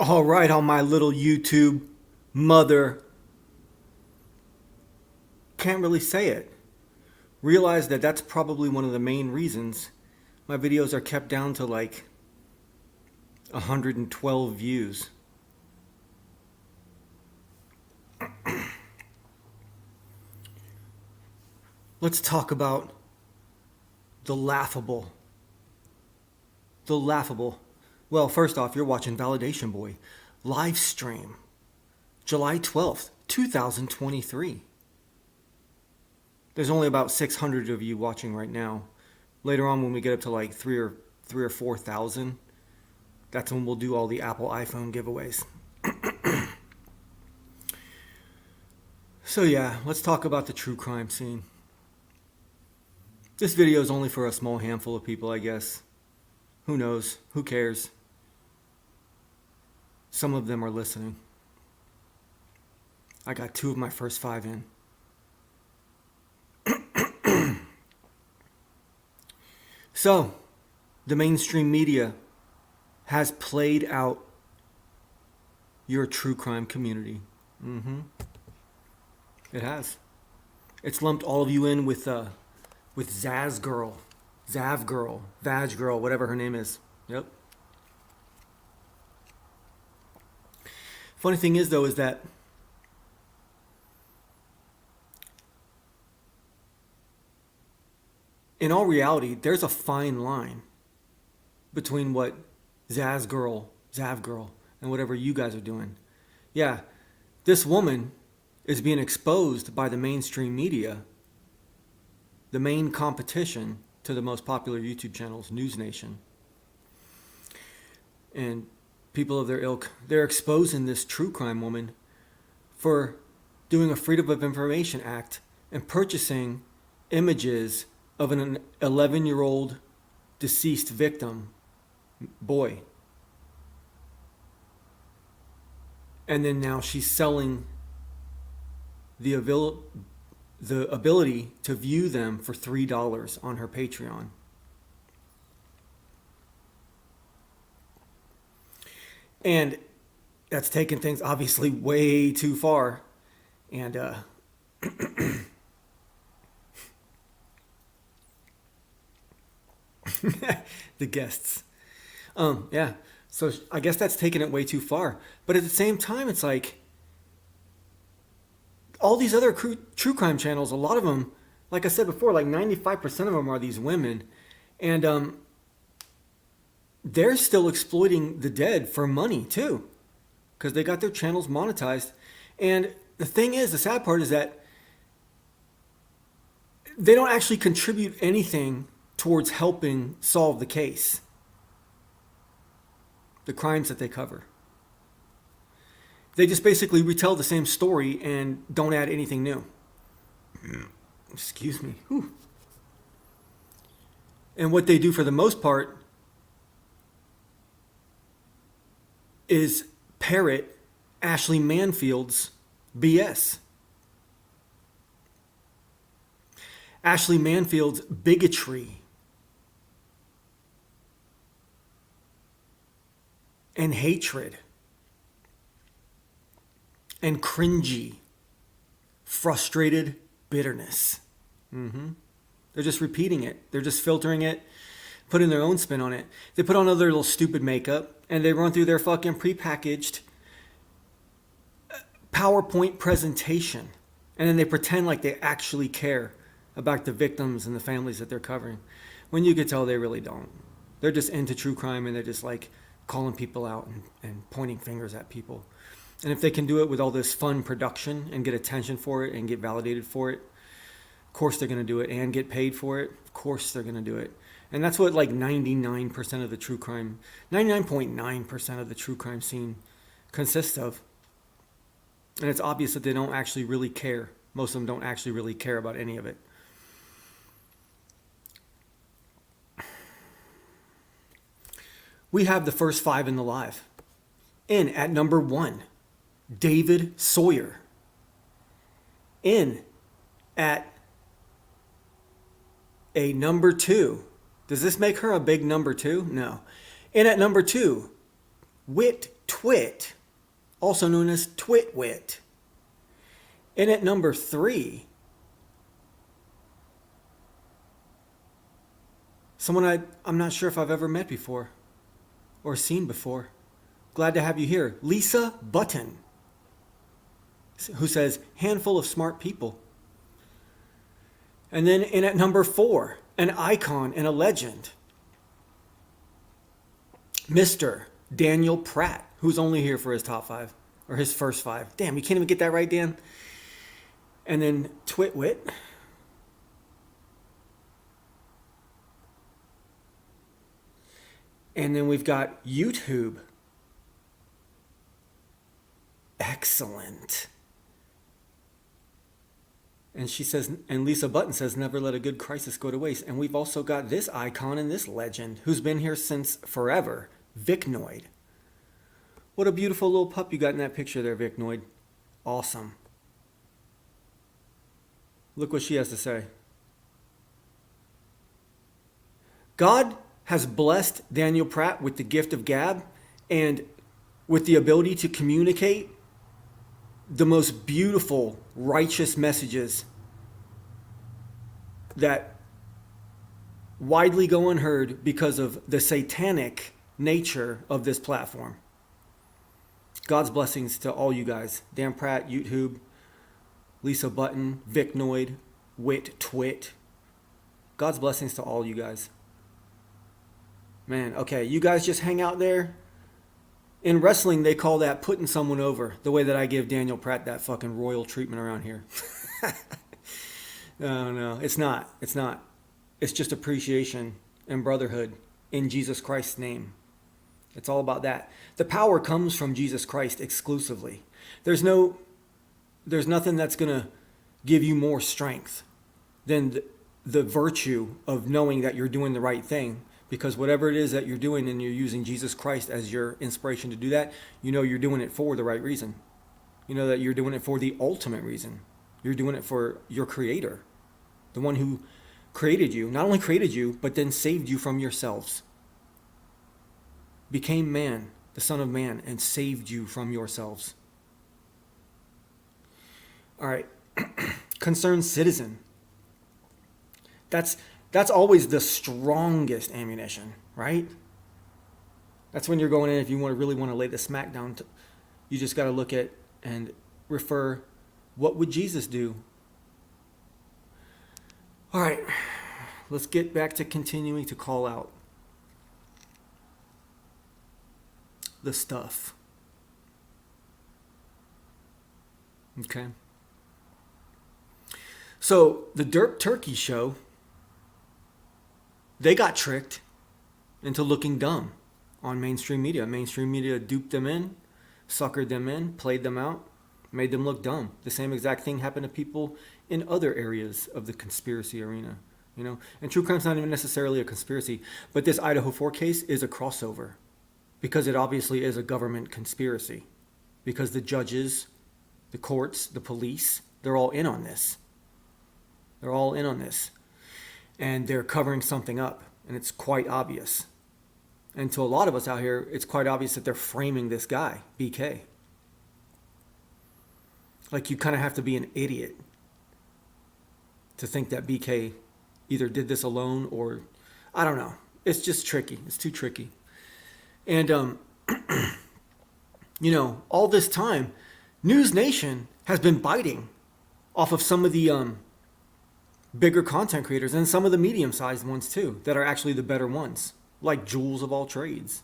All right, on my little YouTube mother. Can't really say it. Realize that that's probably one of the main reasons my videos are kept down to like 112 views. Let's talk about the laughable. The laughable. Well, first off, you're watching Validation Boy live stream, July 12th, 2023. There's only about 600 of you watching right now. Later on, when we get up to like three or 4,000, that's when we'll do all the Apple iPhone giveaways. So yeah, let's talk about the true crime scene. This video is only for a small handful of people, I guess. Who knows? Who cares? Some of them are listening. I got 2 of my first 5 in. So, the mainstream media has played out your true crime community. It has. It's lumped all of you in with Zaz Girl, Zav Girl, Vag Girl, whatever her name is. Yep. Funny thing is, though, is that in all reality, there's a fine line between what Zaz Girl, Zav Girl, and whatever you guys are doing. Yeah, this woman is being exposed by the mainstream media, the main competition to the most popular YouTube channels, News Nation. And people of their ilk, they're exposing this true crime woman for doing a Freedom of Information Act and purchasing images of an 11-year-old deceased victim boy. And then now she's selling the ability to view them for $3 on her Patreon. And that's taken things obviously way too far. And the guests. Yeah. So I guess that's taken it way too far. But at the same time, it's like all these other true crime channels, a lot of them, like I said before, like 95% of them are these women. And they're still exploiting the dead for money too, because they got their channels monetized. And the thing is, the sad part is that they don't actually contribute anything towards helping solve the case, the crimes that they cover. They just basically retell the same story and don't add anything new. Excuse me. Whew. And what they do for the most part is parrot Ashley Manfield's BS. Ashley Manfield's bigotry and hatred and cringy, frustrated bitterness. They're just repeating it. They're just filtering it, putting their own spin on it. They put on other little stupid makeup and they run through their fucking prepackaged PowerPoint presentation. And then they pretend like they actually care about the victims and the families that they're covering, when you could tell they really don't. They're just into true crime and they're just like calling people out and pointing fingers at people. And if they can do it with all this fun production and get attention for it and get validated for it, of course they're going to do it, and get paid for it. Of course they're going to do it. And that's what like 99% of the true crime, 99.9% of the true crime scene consists of. And it's obvious that they don't actually really care. Most of them don't actually really care about any of it. We have the first 5 in the live. In at number 1, David Sawyer. In at a number 2. Does this make her a big number 2? No. In at number 2, Whit Twit, also known as Twitwit. And at number 3, someone I'm not sure if I've ever met before or seen before. Glad to have you here. Lisa Button, who says, handful of smart people. And then in at number 4, an icon and a legend, Mr. Daniel Pratt, who's only here for his top 5, or his first 5. Damn, you can't even get that right, Dan. And then Twitwit. And then we've got YouTube. Excellent. And she says, and Lisa Button says, never let a good crisis go to waste. And we've also got this icon and this legend who's been here since forever, Vicnoid. What a beautiful little pup you got in that picture there, Vicnoid. Awesome. Look what she has to say. God has blessed Daniel Pratt with the gift of gab and with the ability to communicate the most beautiful, righteous messages that widely go unheard because of the satanic nature of this platform. God's blessings to all you guys. Dan Pratt, YouTube, Lisa Button, Vicnoid, Twit. God's blessings to all you guys. Man, okay, you guys just hang out there. In wrestling, they call that putting someone over, the way that I give Daniel Pratt that fucking royal treatment around here. No, it's not. It's not. It's just appreciation and brotherhood in Jesus Christ's name. It's all about that. The power comes from Jesus Christ exclusively. There's nothing that's going to give you more strength than the virtue of knowing that you're doing the right thing. Because whatever it is that you're doing and you're using Jesus Christ as your inspiration to do that, you know you're doing it for the right reason. You know that you're doing it for the ultimate reason. You're doing it for your Creator, the one who created you, not only created you, but then saved you from yourselves. Became man, the Son of Man, and saved you from yourselves. All right, concerned citizen. That's always the strongest ammunition, right? That's when you're going in, if you really want to lay the smack down, you just got to look at and refer, what would Jesus do? All right, let's get back to continuing to call out the stuff. Okay. So the Derp Turkey show, they got tricked into looking dumb on mainstream media. Mainstream media duped them in, suckered them in, played them out, made them look dumb. The same exact thing happened to people in other areas of the conspiracy arena, you know. And true crime's not even necessarily a conspiracy, but this Idaho 4 case is a crossover because it obviously is a government conspiracy because the judges, the courts, the police, they're all in on this. They're all in on this. And they're covering something up, and it's quite obvious. And to a lot of us out here, it's quite obvious that they're framing this guy, BK. Like, you kind of have to be an idiot to think that BK either did this alone or, I don't know. It's just tricky. It's too tricky. And, you know, all this time, News Nation has been biting off of some of the bigger content creators and some of the medium-sized ones too that are actually the better ones, like Jules of all trades.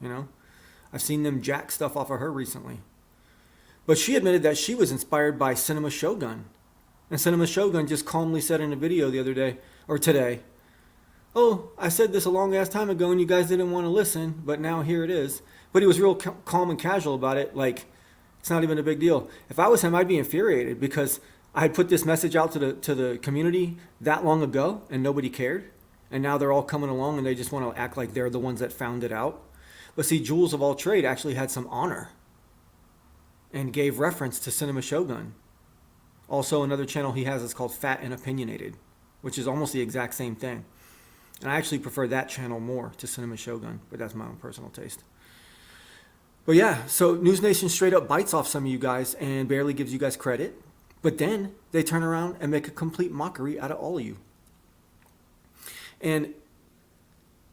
You know, I've seen them jack stuff off of her recently. But she admitted that she was inspired by Cinema Shogun. And Cinema Shogun just calmly said in a video the other day, or today, oh, I said this a long ass time ago and you guys didn't want to listen, but now here it is. But he was real calm and casual about it, like it's not even a big deal. If I was him, I'd be infuriated because I had put this message out to the community that long ago and nobody cared. And now they're all coming along and they just want to act like they're the ones that found it out. But see, Jules of all trade actually had some honor and gave reference to Cinema Shogun. Also, another channel he has is called Fat and Opinionated, which is almost the exact same thing. And I actually prefer that channel more to Cinema Shogun, but that's my own personal taste. But yeah, so News Nation straight up bites off some of you guys and barely gives you guys credit. But then they turn around and make a complete mockery out of all of you. And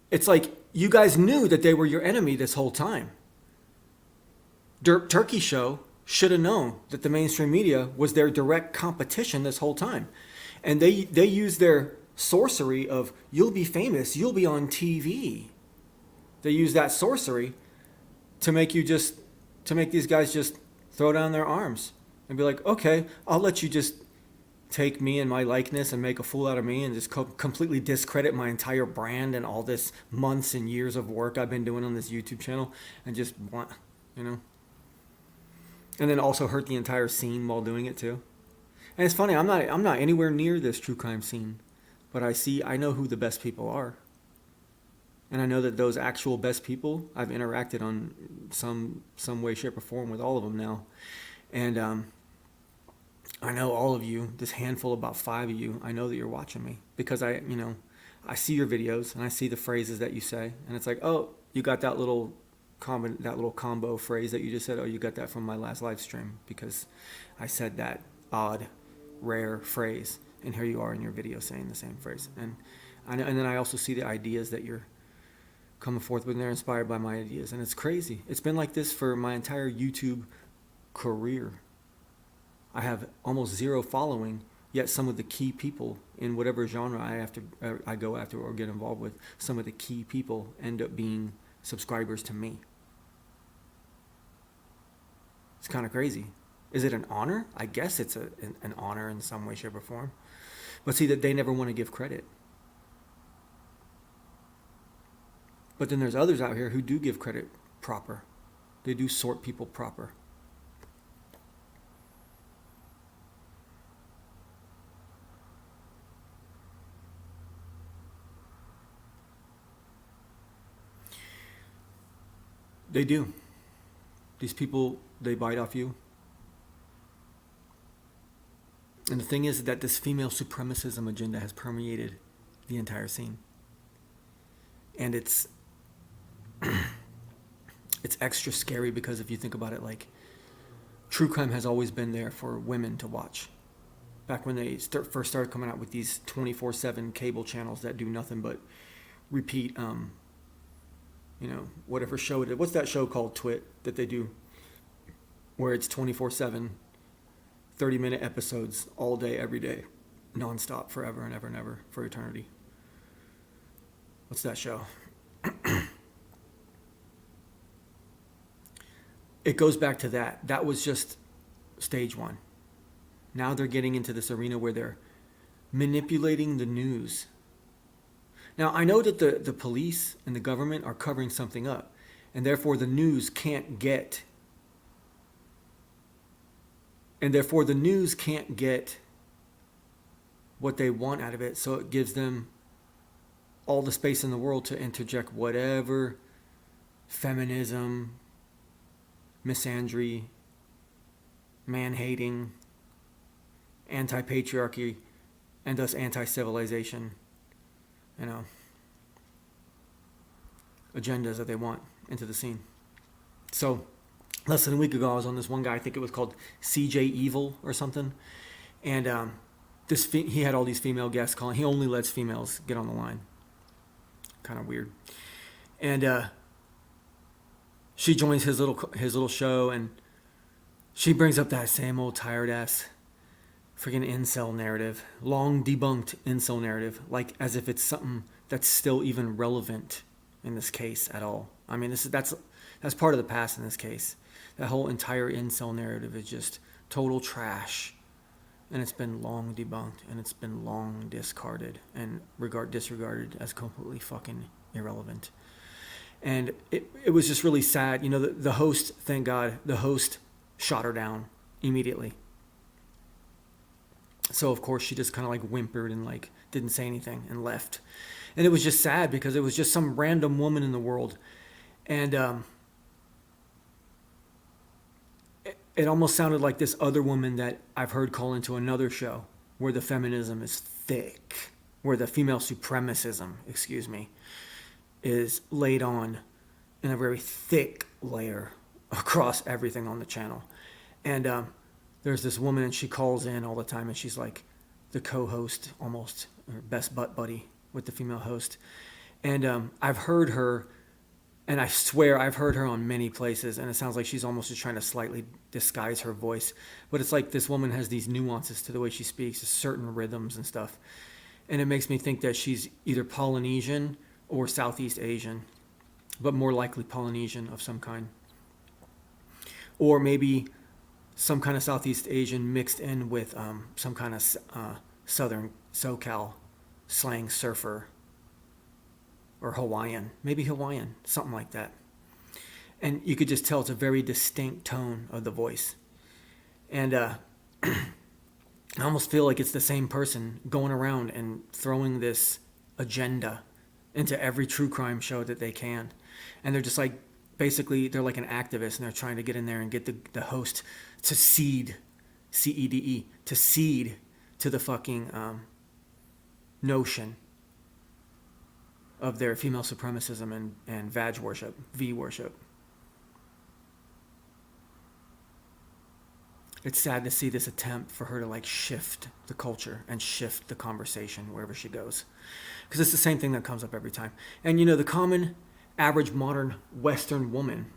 it's like you guys knew that they were your enemy this whole time. Derp Turkey Show should have known that the mainstream media was their direct competition this whole time. And they use their sorcery of, you'll be famous, you'll be on TV. They use that sorcery to make these guys just throw down their arms and be like, okay, I'll let you just take me and my likeness and make a fool out of me and just completely discredit my entire brand and all this months and years of work I've been doing on this YouTube channel and just want, and then also hurt the entire scene while doing it too. And it's funny, I'm not anywhere near this true crime scene, but I know who the best people are. And I know that those actual best people, I've interacted on some way, shape, or form with all of them now. And I know all of you, this handful, about 5 of you, I know that you're watching me because I see your videos and I see the phrases that you say. And it's like, oh, you got that little combo phrase that you just said. Oh, you got that from my last live stream because I said that odd, rare phrase. And here you are in your video saying the same phrase. And then I also see the ideas that you're coming forth with, and they're inspired by my ideas. And it's crazy. It's been like this for my entire YouTube career. I have almost 0 following, yet some of the key people in whatever genre I go after or get involved with, some of the key people end up being subscribers to me. It's kind of crazy. Is it an honor? I guess it's an honor in some way, shape, or form. But see, that they never want to give credit. But then there's others out here who do give credit proper. They do sort people proper. They do. These people, they bite off you. And the thing is that this female supremacism agenda has permeated the entire scene. And it's extra scary because if you think about it, like, true crime has always been there for women to watch. Back when they first started coming out with these 24/7 cable channels that do nothing but repeat, whatever show it is. What's that show called, Twit, that they do where it's 24/7, 30-minute episodes all day, every day, nonstop, forever and ever and ever, for eternity? What's that show? It goes back to that. That was just stage one. Now they're getting into this arena where they're manipulating the news. Now, I know that the police and the government are covering something up, and therefore the news can't get what they want out of it, so it gives them all the space in the world to interject whatever feminism, misandry, man-hating, anti-patriarchy, and thus anti-civilization, agendas that they want into the scene. So, less than a week ago, I was on this one guy, I think it was called CJ Evil or something, and he had all these female guests calling. He only lets females get on the line. Kind of weird. And she joins his little show, and she brings up that same old tired ass freaking incel narrative, long debunked incel narrative, like as if it's something that's still even relevant in this case at all. I mean, that's part of the past in this case. That whole entire incel narrative is just total trash, and it's been long debunked, and it's been long discarded and disregarded as completely fucking irrelevant. And it was just really sad. The host, thank God, the host shot her down immediately. So of course she just kind of like whimpered and like didn't say anything and left. And it was just sad because it was just some random woman in the world. And it almost sounded like this other woman that I've heard call into another show where the feminism is thick, where the female supremacism, is laid on in a very thick layer across everything on the channel. And there's this woman, and she calls in all the time, and she's like the co-host, almost, or best butt buddy with the female host. And I've heard her, and I swear I've heard her on many places, and it sounds like she's almost just trying to slightly disguise her voice. But it's like this woman has these nuances to the way she speaks, certain rhythms and stuff. And it makes me think that she's either Polynesian or Southeast Asian, but more likely Polynesian of some kind. Or maybe some kind of Southeast Asian mixed in with some kind of Southern SoCal slang surfer, or Hawaiian, maybe Hawaiian, something like that. And you could just tell it's a very distinct tone of the voice. And I almost feel like it's the same person going around and throwing this agenda into every true crime show that they can. And they're just like, basically, they're like an activist, and they're trying to get in there and get the host to cede, C-E-D-E, to cede to the fucking notion of their female supremacism and vag worship, V worship. It's sad to see this attempt for her to like shift the culture and shift the conversation wherever she goes. Because it's the same thing that comes up every time. And you know, the common average modern Western woman,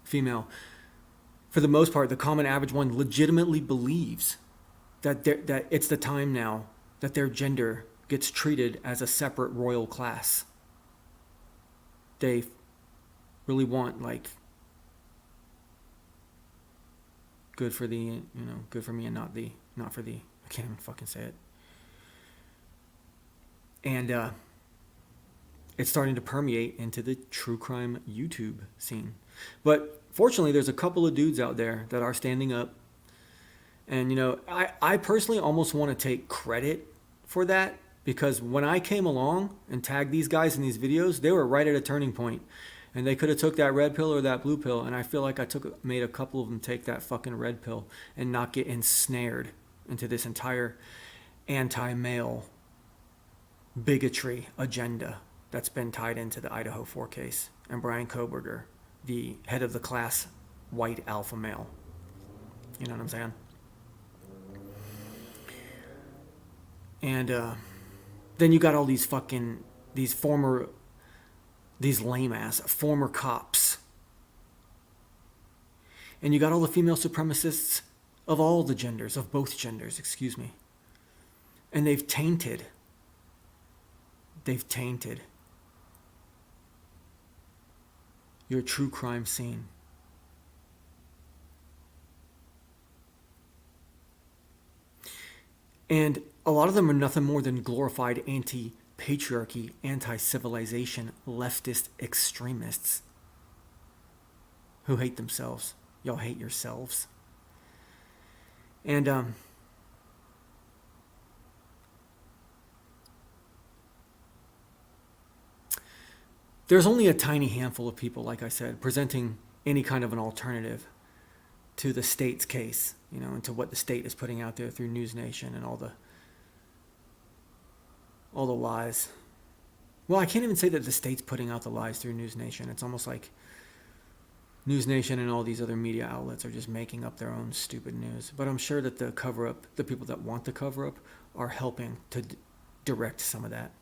female, for the most part, the common average one legitimately believes that it's the time now that their gender gets treated as a separate royal class. They really want like good for the, good for me and not for thee. I can't even fucking say it. And it's starting to permeate into the true crime YouTube scene. But fortunately, there's a couple of dudes out there that are standing up. And, I personally almost want to take credit for that, because when I came along and tagged these guys in these videos, they were right at a turning point. And they could have took that red pill or that blue pill, and I feel like I made a couple of them take that fucking red pill and not get ensnared into this entire anti-male bigotry agenda that's been tied into the Idaho 4 case and Bryan Kohberger, the head of the class white alpha male. You know what I'm saying? And then you got all these lame ass former cops. And you got all the female supremacists of all the genders, of both genders, excuse me. And they've tainted your true crime scene. And a lot of them are nothing more than glorified anti-patriarchy, anti-civilization, leftist extremists who hate themselves. Y'all hate yourselves. And there's only a tiny handful of people, like I said, presenting any kind of an alternative to the state's case, and to what the state is putting out there through News Nation and all the lies. Well, I can't even say that the state's putting out the lies through News Nation. It's almost like News Nation and all these other media outlets are just making up their own stupid news. But I'm sure that the people that want the cover-up are helping to direct some of that.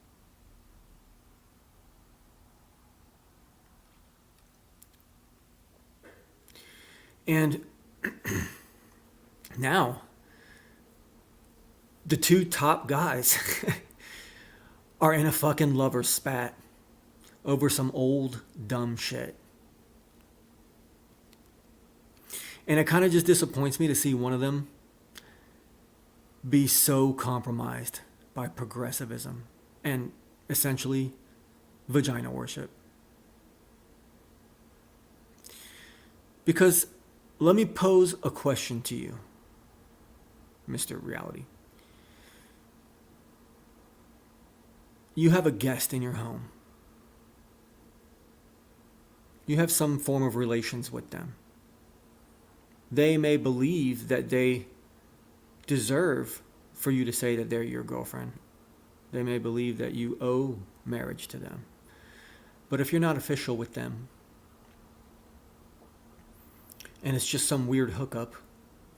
And now, the two top guys are in a fucking lover's spat over some old dumb shit. And it kind of just disappoints me to see one of them be so compromised by progressivism and essentially vagina worship. Because let me pose a question to you, Mr. Reality. You have a guest in your home. You have some form of relations with them. They may believe that they deserve for you to say that they're your girlfriend. They may believe that you owe marriage to them. But if you're not official with them, and it's just some weird hookup,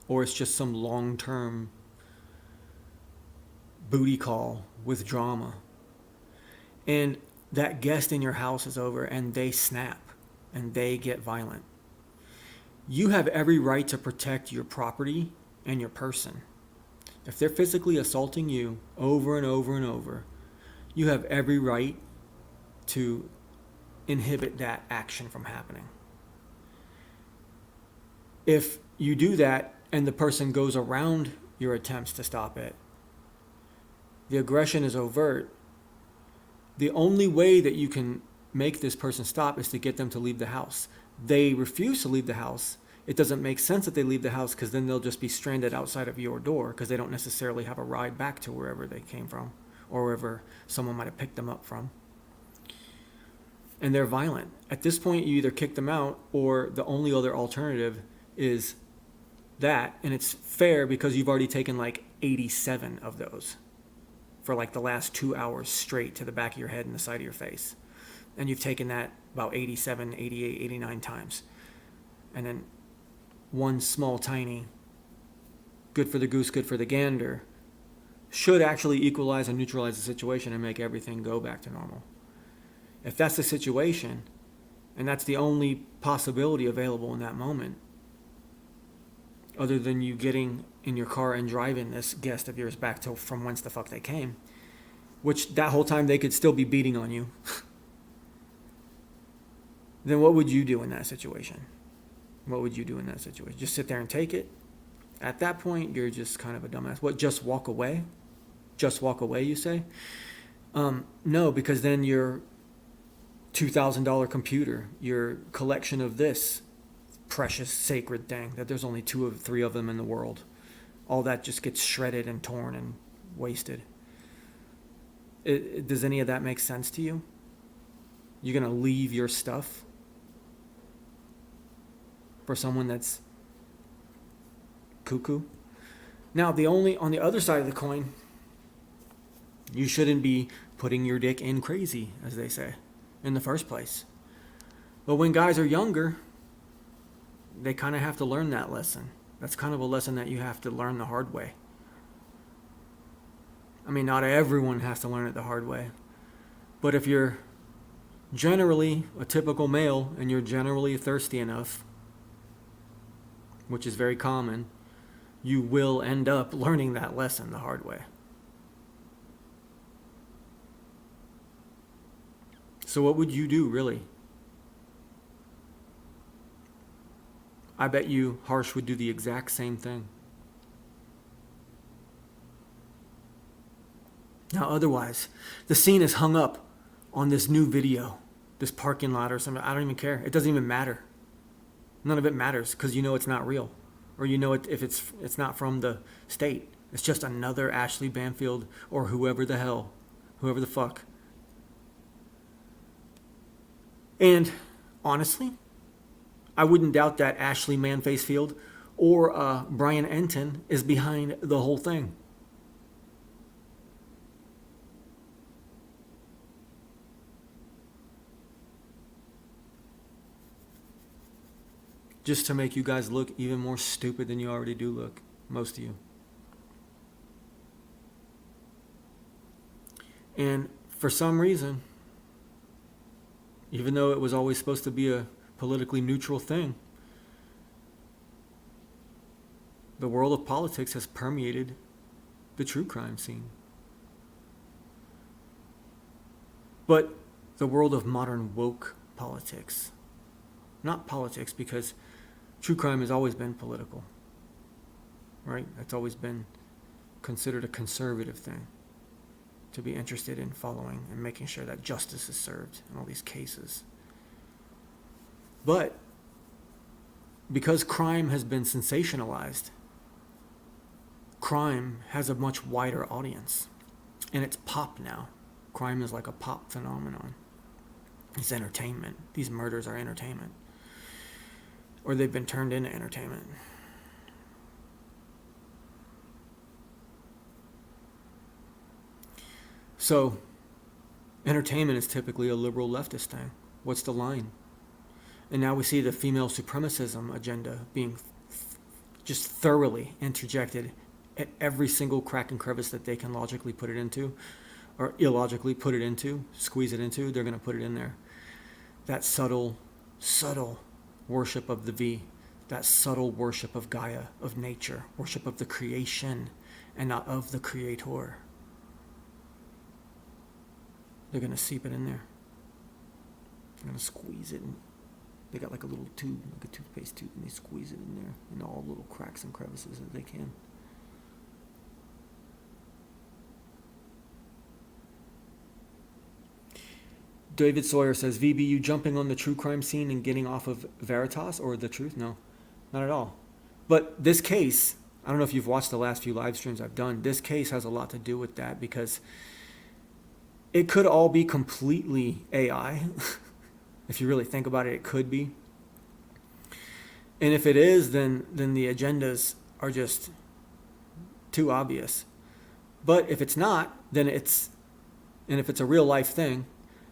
or it's just some long-term booty call with drama, and that guest in your house is over and they snap and they get violent, you have every right to protect your property and your person. If they're physically assaulting you over and over and over, you have every right to inhibit that action from happening. If you do that and the person goes around your attempts to stop it, the aggression is overt. The only way that you can make this person stop is to get them to leave the house. They refuse to leave the house. It doesn't make sense that they leave the house, because then they'll just be stranded outside of your door, because they don't necessarily have a ride back to wherever they came from or wherever someone might have picked them up from. And they're violent. At this point, you either kick them out, or the only other alternative is that. And it's fair because you've already taken like 87 of those for like the last 2 hours straight to the back of your head and the side of your face. And you've taken that about 87, 88, 89 times. And then one small, tiny, good for the goose, good for the gander, should actually equalize and neutralize the situation and make everything go back to normal. If that's the situation, and that's the only possibility available in that moment, other than you getting in your car and driving this guest of yours back to from whence the fuck they came, which that whole time they could still be beating on you, then what would you do in that situation? What would you do in that situation? Just sit there and take it? At that point, you're just kind of a dumbass. What, just walk away? Just walk away, you say? No, because then your $2,000 computer, your collection of this precious, sacred thing, that there's only 2 or 3 of them in the world, all that just gets shredded and torn and wasted. Does any of that make sense to you? You're going to leave your stuff for someone that's cuckoo? Now, on the other side of the coin, you shouldn't be putting your dick in crazy, as they say, in the first place. But when guys are younger, they kind of have to learn that lesson. That's kind of a lesson that you have to learn the hard way. I mean, not everyone has to learn it the hard way. But if you're generally a typical male and you're generally thirsty enough, which is very common, you will end up learning that lesson the hard way. So what would you do, really? I bet you Harsh would do the exact same thing. Now, otherwise, the scene is hung up on this new video, this parking lot or something. I don't even care. It doesn't even matter. None of it matters, because you know it's not real. Or you know if it's not from the state. It's just another Ashley Banfield or whoever the fuck. And honestly, I wouldn't doubt that Ashley Manfacefield or Brian Enton is behind the whole thing. Just to make you guys look even more stupid than you already do look, most of you. And for some reason, even though it was always supposed to be a politically neutral thing, the world of politics has permeated the true crime scene. But the world of modern woke politics, not politics, because true crime has always been political, right? It's always been considered a conservative thing to be interested in following and making sure that justice is served in all these cases. But because crime has been sensationalized, crime has a much wider audience, and it's pop now. Crime is like a pop phenomenon. It's entertainment. These murders are entertainment. Or they've been turned into entertainment. So, entertainment is typically a liberal leftist thing. What's the line? And now we see the female supremacism agenda being just thoroughly interjected at every single crack and crevice that they can logically put it into, or illogically put it into, squeeze it into, they're going to put it in there. That subtle worship of the V, that subtle worship of Gaia, of nature, worship of the creation and not of the creator. They're going to seep it in there. They're going to squeeze it. They got like a little tube, like a toothpaste tube, and they squeeze it in there in all little cracks and crevices that they can. David Sawyer says, VBU jumping on the true crime scene and getting off of Veritas or The Truth? No, not at all. But this case, I don't know if you've watched the last few live streams I've done, this case has a lot to do with that because it could all be completely AI. If you really think about it, it could be. And if it is, then the agendas are just too obvious. But if it's not, and if it's a real life thing,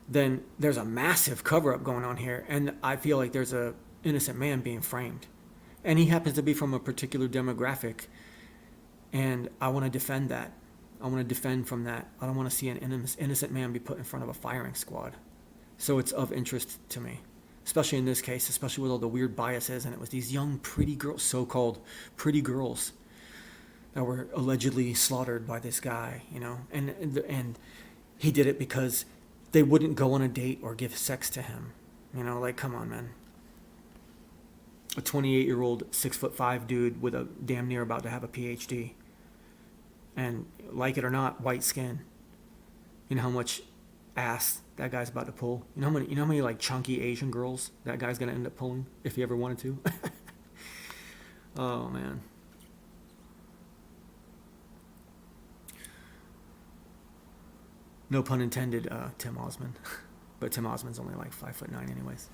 then there's a massive cover-up going on here. And I feel like there's a innocent man being framed. And he happens to be from a particular demographic. And I want to defend that. I want to defend from that. I don't want to see an innocent man be put in front of a firing squad. So it's of interest to me, especially in this case, especially with all the weird biases. And it was these young, pretty girls, so-called pretty girls, that were allegedly slaughtered by this guy, you know. And he did it because they wouldn't go on a date or give sex to him. You know, like, come on, man. A 28-year-old, 6'5" dude with a damn near about to have a PhD. And like it or not, white skin. You know how much ass that guy's about to pull? You know how many like chunky Asian girls that guy's gonna end up pulling if he ever wanted to? Oh, man. No pun intended, Tim Osmond. But Tim Osmond's only like 5'9" anyways.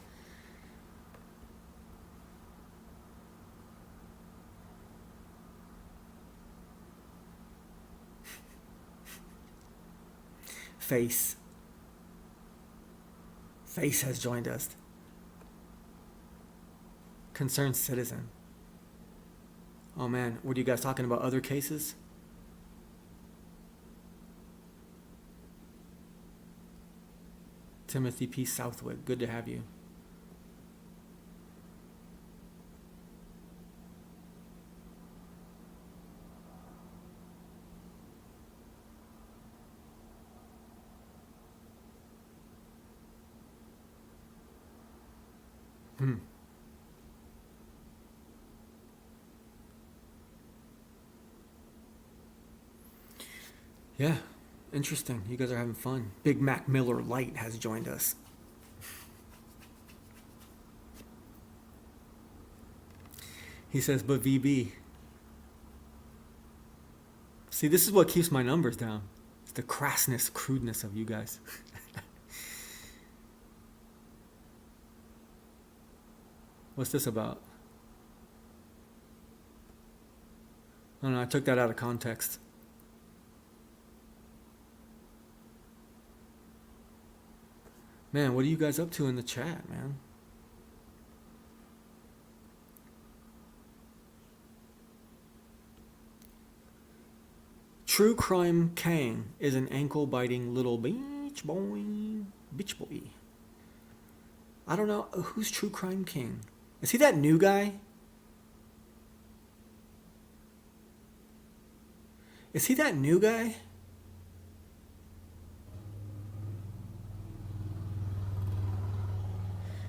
Face has joined us. Concerned citizen. Oh man, what are you guys talking about? Other cases? Timothy P. Southwick, good to have you. Yeah, interesting. You guys are having fun. Big Mac Miller Light has joined us. He says, but VB. See, this is what keeps my numbers down. It's the crassness, crudeness of you guys. What's this about? I don't know, I took that out of context. Man, what are you guys up to in the chat, man? True Crime Kang is an ankle-biting little bitch boy. Bitch boy. I don't know. Who's True Crime King? Is he that new guy? Is he that new guy?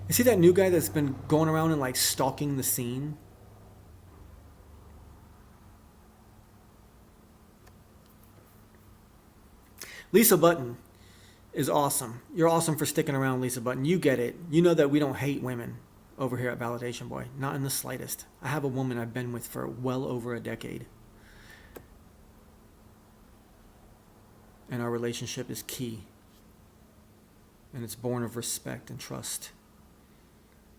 Is he that new guy that's been going around and like stalking the scene? Lisa Button is awesome. You're awesome for sticking around, Lisa Button. You get it. You know that we don't hate women over here at Validation Boy. Not in the slightest. I have a woman I've been with for well over a decade. And our relationship is key. And it's born of respect and trust.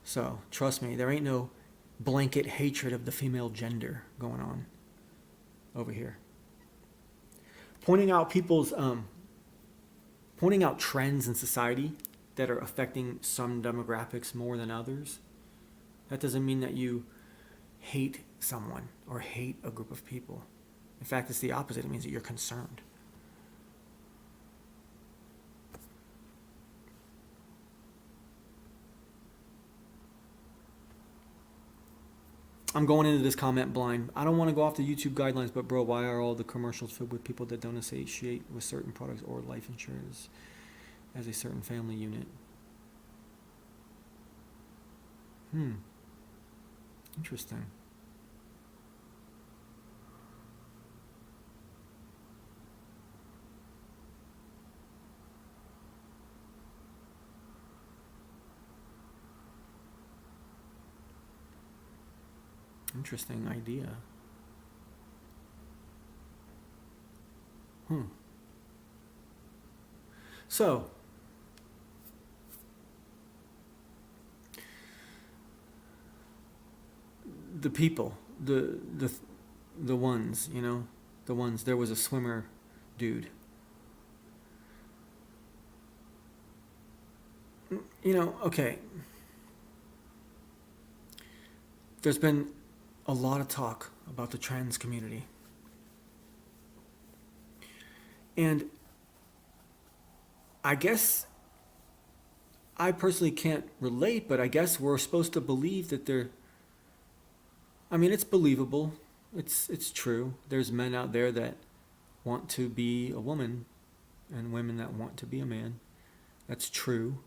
So, trust me, there ain't no blanket hatred of the female gender going on over here. Pointing out trends in society that are affecting some demographics more than others, that doesn't mean that you hate someone or hate a group of people. In fact, it's the opposite. It means that you're concerned. I'm going into this comment blind. I don't want to go off the YouTube guidelines, but bro, why are all the commercials filled with people that don't associate with certain products or life insurance as a certain family unit? Interesting. Interesting idea. So, the people, the ones, the ones. There was a swimmer dude. Okay. There's been a lot of talk about the trans community. And I guess I personally can't relate, but I guess we're supposed to believe that it's believable. It's true. There's men out there that want to be a woman and women that want to be a man. That's true.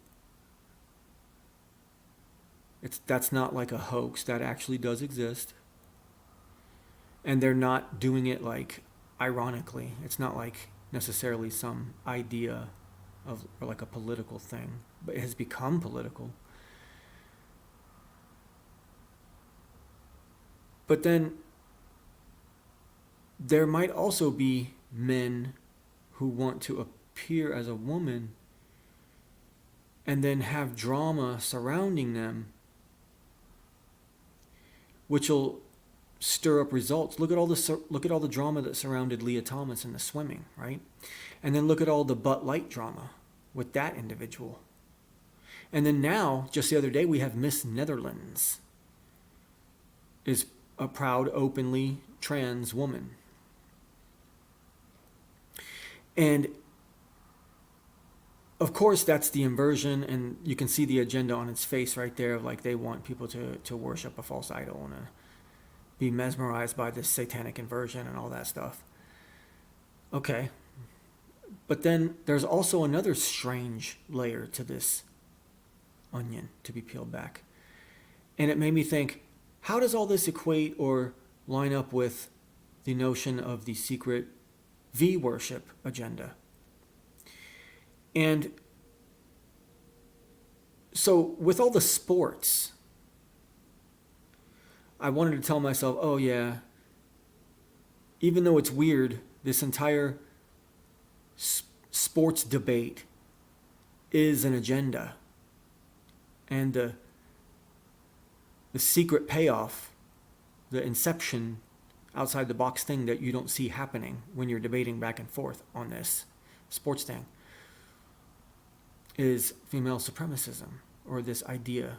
That's not like a hoax. That actually does exist. And they're not doing it like ironically. It's not like necessarily some idea of or like a political thing, but it has become political. But then there might also be men who want to appear as a woman and then have drama surrounding them, which will stir up results. Look at all the drama that surrounded Leah Thomas in the swimming, right? And then look at all the Butt Light drama with that individual. And then now, just the other day, we have Miss Netherlands is a proud, openly trans woman. And of course, that's the inversion, and you can see the agenda on its face right there, like they want people to worship a false idol and be mesmerized by this satanic inversion and all that stuff. Okay. But then there's also another strange layer to this onion to be peeled back. And it made me think, how does all this equate or line up with the notion of the secret V-worship agenda? And so with all the sports, I wanted to tell myself, oh yeah, even though it's weird, this entire sports debate is an agenda. And the secret payoff, the inception, outside the box thing that you don't see happening when you're debating back and forth on this sports thing, is female supremacism, or this idea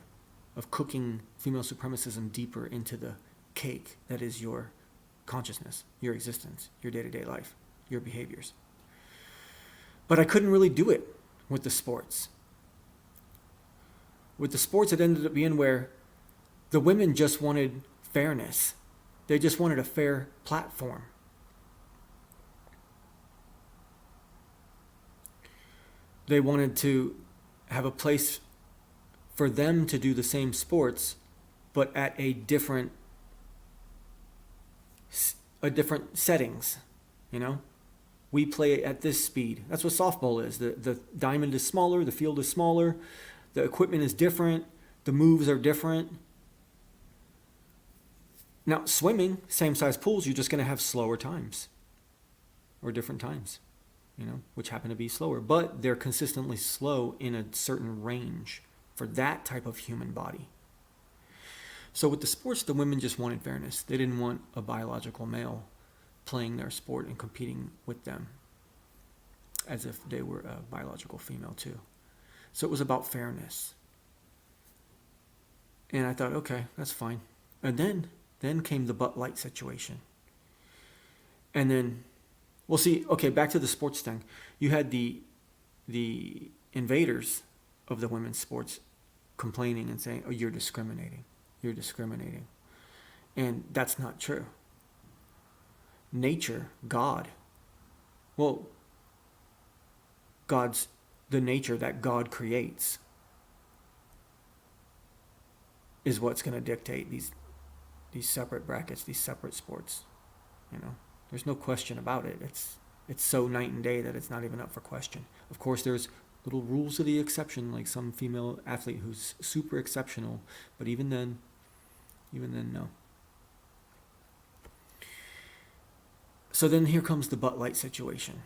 of cooking female supremacism deeper into the cake that is your consciousness, your existence, your day-to-day life, your behaviors. But I couldn't really do it with the sports. With the sports, it ended up being where the women just wanted fairness. They just wanted a fair platform. They wanted to have a place for them to do the same sports, but at a different settings, We play at this speed. That's what softball is. The diamond is smaller, the field is smaller, the equipment is different, the moves are different. Now, swimming, same size pools, you're just going to have slower times or different times, which happen to be slower, but they're consistently slow in a certain range for that type of human body. So with the sports, the women just wanted fairness. They didn't want a biological male playing their sport and competing with them as if they were a biological female too. So it was about fairness. And I thought, okay, that's fine. And then came the Bud Light situation. And then, well, see, okay, back to the sports thing. You had the invaders of the women's sports complaining and saying, "Oh, you're discriminating. You're discriminating." And that's not true. Nature, God, well, God's the nature that God creates is what's going to dictate these separate brackets, these separate sports. You know, there's no question about it. It's so night and day that it's not even up for question. Of course, there's little rules of the exception, like some female athlete who's super exceptional, but even then, no. So then here comes the Bud Light situation,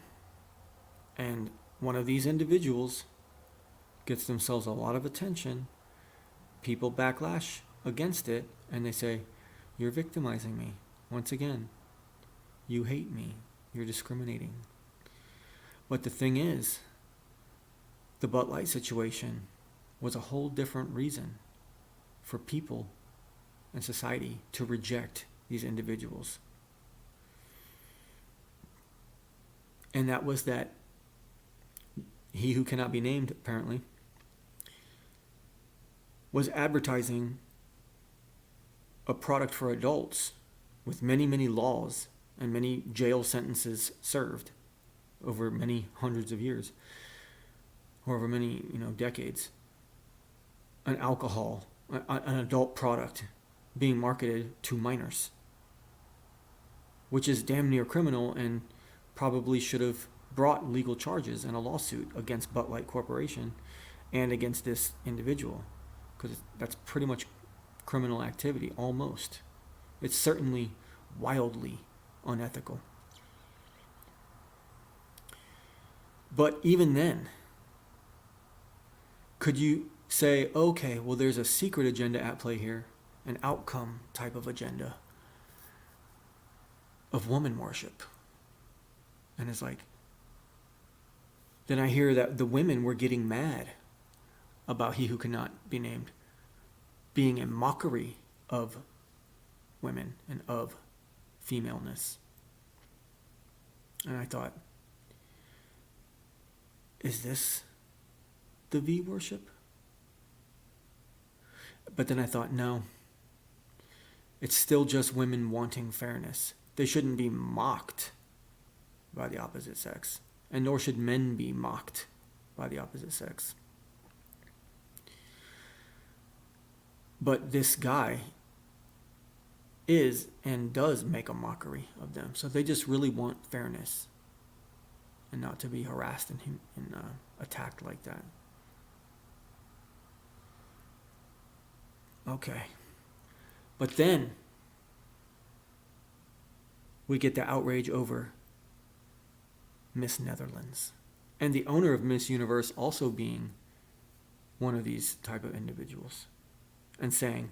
and one of these individuals gets themselves a lot of attention. People backlash against it, and they say, "You're victimizing me. Once again, you hate me. You're discriminating." But the thing is, the Bud Light situation was a whole different reason for people and society to reject these individuals. And that was that he who cannot be named, apparently, was advertising a product for adults with many, many laws and many jail sentences served over many hundreds of years, or over many, decades. An alcohol, an adult product being marketed to minors, which is damn near criminal and probably should have brought legal charges and a lawsuit against Bud Light Corporation and against this individual, because that's pretty much criminal activity, almost. It's certainly wildly unethical. But even then, could you say, okay, well, there's a secret agenda at play here, an outcome type of agenda of woman worship? And it's like, then I hear that the women were getting mad about he who cannot be named being a mockery of women and of femaleness. And I thought, is this the V worship? But then I thought, no, it's still just women wanting fairness. They shouldn't be mocked by the opposite sex, and nor should men be mocked by the opposite sex. But this guy is and does make a mockery of them. So they just really want fairness and not to be harassed and attacked like that. Okay. But then we get the outrage over Miss Netherlands, and the owner of Miss Universe also being one of these type of individuals, and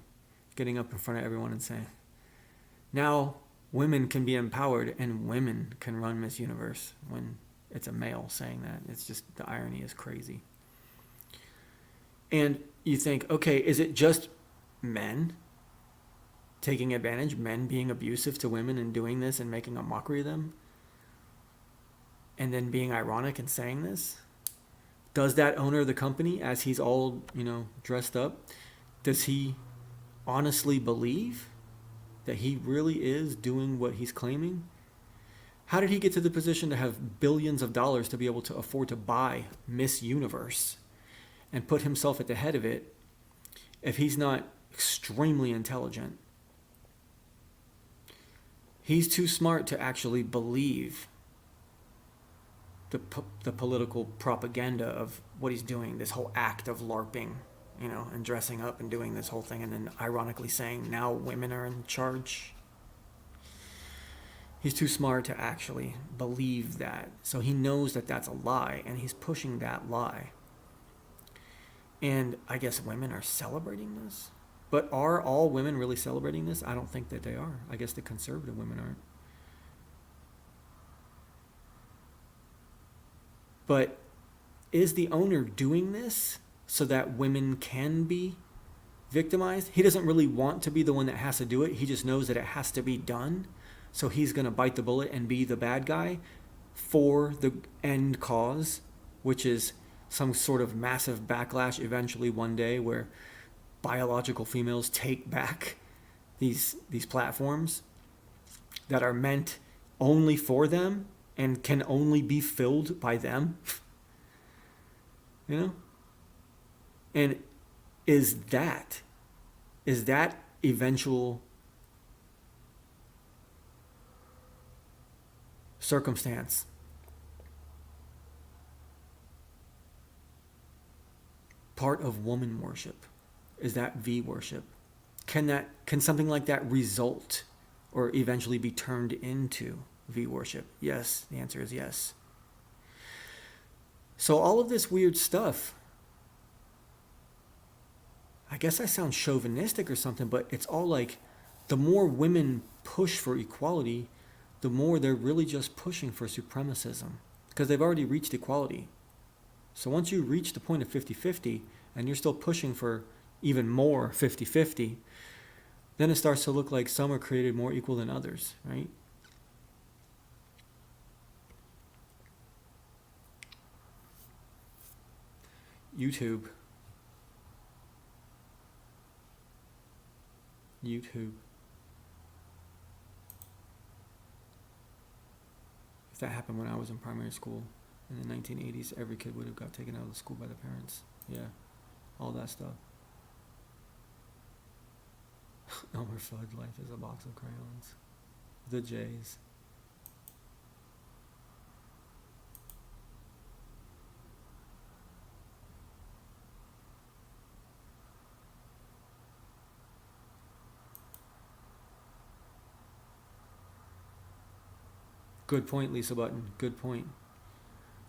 getting up in front of everyone and saying, now women can be empowered and women can run Miss Universe, when it's a male saying that. It's just, the irony is crazy. And you think, okay, is it just men taking advantage, men being abusive to women and doing this and making a mockery of them? And then being ironic and saying this? Does that owner of the company, as he's all, dressed up, does he honestly believe that he really is doing what he's claiming? How did he get to the position to have billions of dollars to be able to afford to buy Miss Universe and put himself at the head of it if he's not extremely intelligent? He's too smart to actually believe the political propaganda of what he's doing, this whole act of LARPing, and dressing up and doing this whole thing, and then ironically saying now women are in charge. He's too smart to actually believe that. So he knows that that's a lie, and he's pushing that lie. And I guess women are celebrating this. But are all women really celebrating this? I don't think that they are. I guess the conservative women aren't. But is the owner doing this so that women can be victimized. He doesn't really want to be the one that has to do it. He just knows that it has to be done. So he's going to bite the bullet and be the bad guy for the end cause, which is some sort of massive backlash eventually one day where biological females take back these platforms that are meant only for them and can only be filled by them. You know? And is that eventual circumstance part of woman worship? Is that V worship? Can something like that result or eventually be turned into V worship? Yes, the answer is yes. So all of this weird stuff, I guess I sound chauvinistic or something, but it's all like the more women push for equality, the more they're really just pushing for supremacism because they've already reached equality. So once you reach the point of 50-50 and you're still pushing for even more 50-50, then it starts to look like some are created more equal than others, right? YouTube. If that happened when I was in primary school in the 1980s, every kid would have got taken out of the school by the parents. Yeah, all that stuff. Elmer Fudd, life is a box of crayons. The Jays. Good point, Lisa Button. Good point.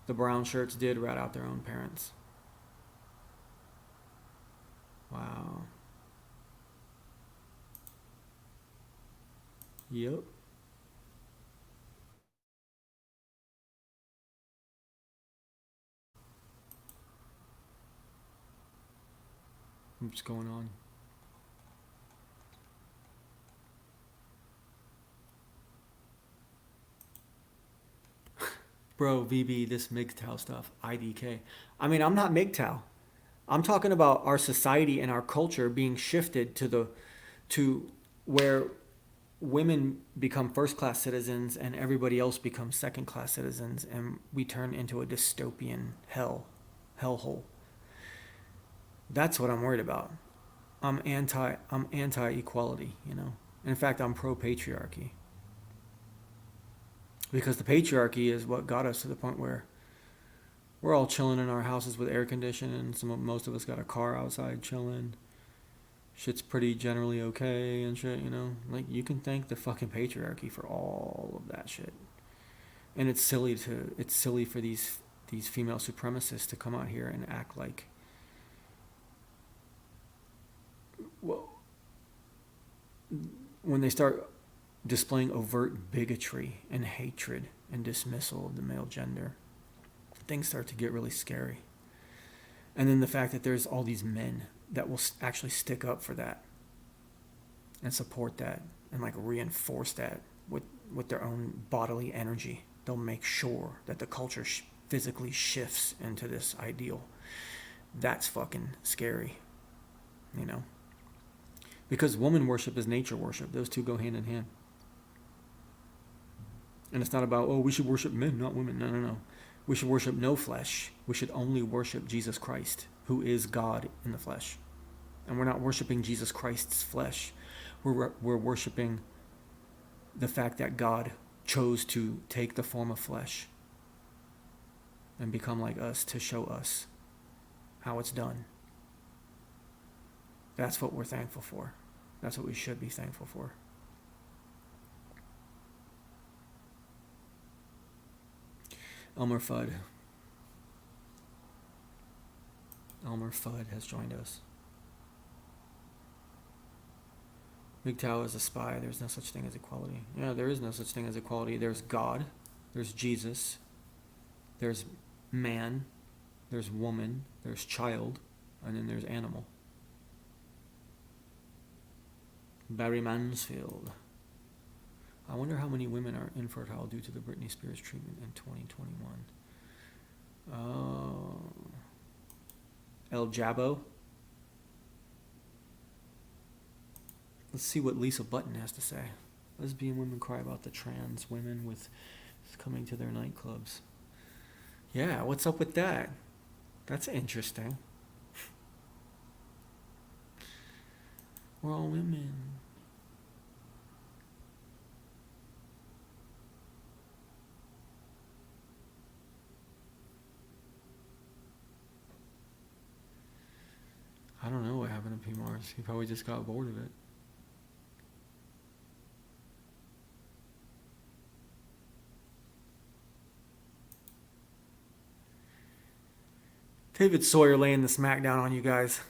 The brown shirts did rat out their own parents. Wow. Yep. What's going on? Bro, VB, this MGTOW stuff, IDK. I mean, I'm not MGTOW. I'm talking about our society and our culture being shifted to where women become first class citizens and everybody else becomes second class citizens, and we turn into a dystopian hellhole. That's what I'm worried about. I'm anti equality, you know. In fact, I'm pro patriarchy. Because the patriarchy is what got us to the point where we're all chilling in our houses with air conditioning. Most of us got a car outside chilling. Shit's pretty generally okay and shit, you know. Like, you can thank the fucking patriarchy for all of that shit. And it's silly for these female supremacists to come out here and act like, well, when they start displaying overt bigotry and hatred and dismissal of the male gender, things start to get really scary. And then the fact that there's all these men that will actually stick up for that and support that and like reinforce that with their own bodily energy. They'll make sure that the culture physically shifts into this ideal. That's fucking scary, you know? Because woman worship is nature worship. Those two go hand in hand. And it's not about, oh, we should worship men, not women. No. We should worship no flesh. We should only worship Jesus Christ, who is God in the flesh. And we're not worshiping Jesus Christ's flesh. We're worshiping the fact that God chose to take the form of flesh and become like us to show us how it's done. That's what we're thankful for. That's what we should be thankful for. Elmer Fudd has joined us. MGTOW is a spy. There's no such thing as equality. Yeah, there is no such thing as equality. There's God. There's Jesus. There's man. There's woman. There's child. And then there's Animal. Barry Mansfield. I wonder how many women are infertile due to the Britney Spears treatment in 2021. El Jabbo. Let's see what Lisa Button has to say. Lesbian women cry about the trans women with coming to their nightclubs. Yeah, what's up with that? That's interesting. We're all women. I don't know what happened to P. Mars. He probably just got bored of it. David Sawyer laying the smackdown on you guys.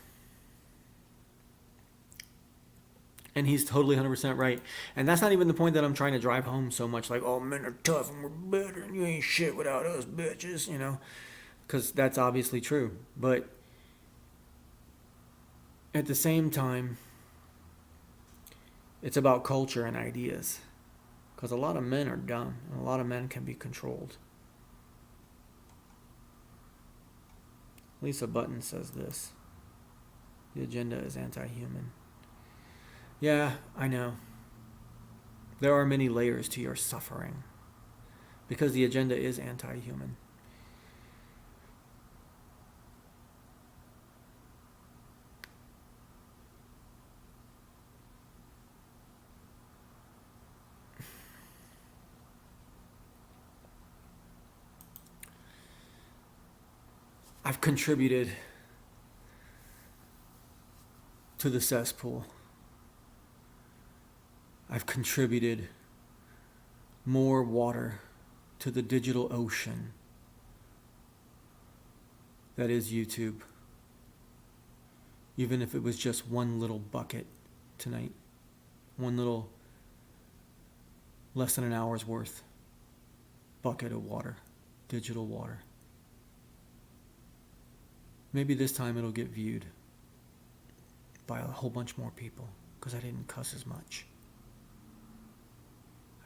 And he's totally 100% right. And that's not even the point that I'm trying to drive home so much. Like, oh, men are tough and we're better and you ain't shit without us, bitches, you know. Because that's obviously true. But at the same time, it's about culture and ideas. Because a lot of men are dumb. And a lot of men can be controlled. Lisa Button says this. The agenda is anti-human. Yeah, I know. There are many layers to your suffering. Because the agenda is anti-human. I've contributed to the cesspool. I've contributed more water to the digital ocean that is YouTube. Even if it was just one little bucket tonight. One little less than an hour's worth bucket of water. Digital water. Maybe this time it'll get viewed by a whole bunch more people because I didn't cuss as much.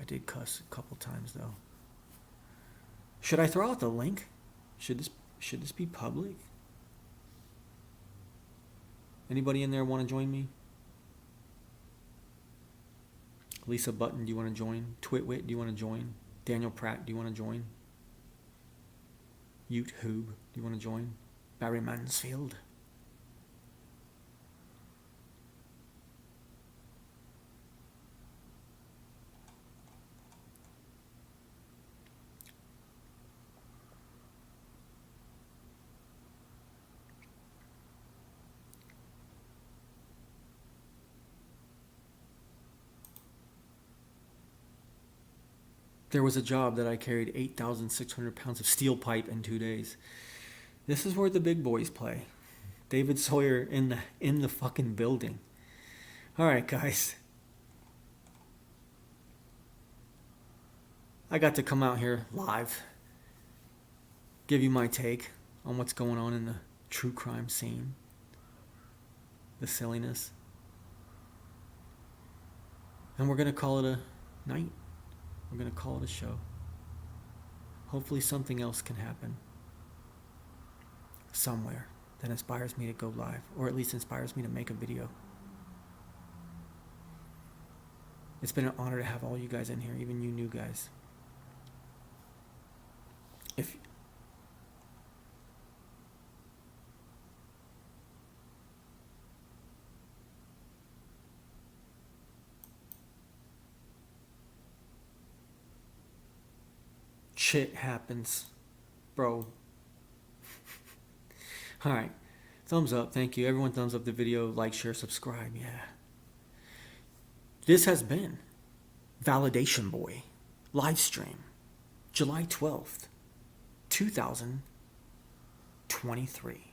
I did cuss a couple times though. Should I throw out the link? Should this be public? Anybody in there want to join me? Lisa Button, do you want to join? Twitwit, do you want to join? Daniel Pratt, do you want to join? Ute Hoob, do you want to join? Barry Mansfield. There was a job that I carried 8,600 pounds of steel pipe in 2 days. This is where the big boys play. David Sawyer in the fucking building. All right, guys. I got to come out here live, give you my take on what's going on in the true crime scene, the silliness, and we're gonna call it a night. We're gonna call it a show. Hopefully something else can happen somewhere that inspires me to go live, or at least inspires me to make a video. It's been an honor to have all you guys in here, even you new guys. If shit happens, bro. All right, thumbs up, thank you. Everyone thumbs up the video, like, share, subscribe, yeah. This has been Validation Boy live stream, July 12th, 2023.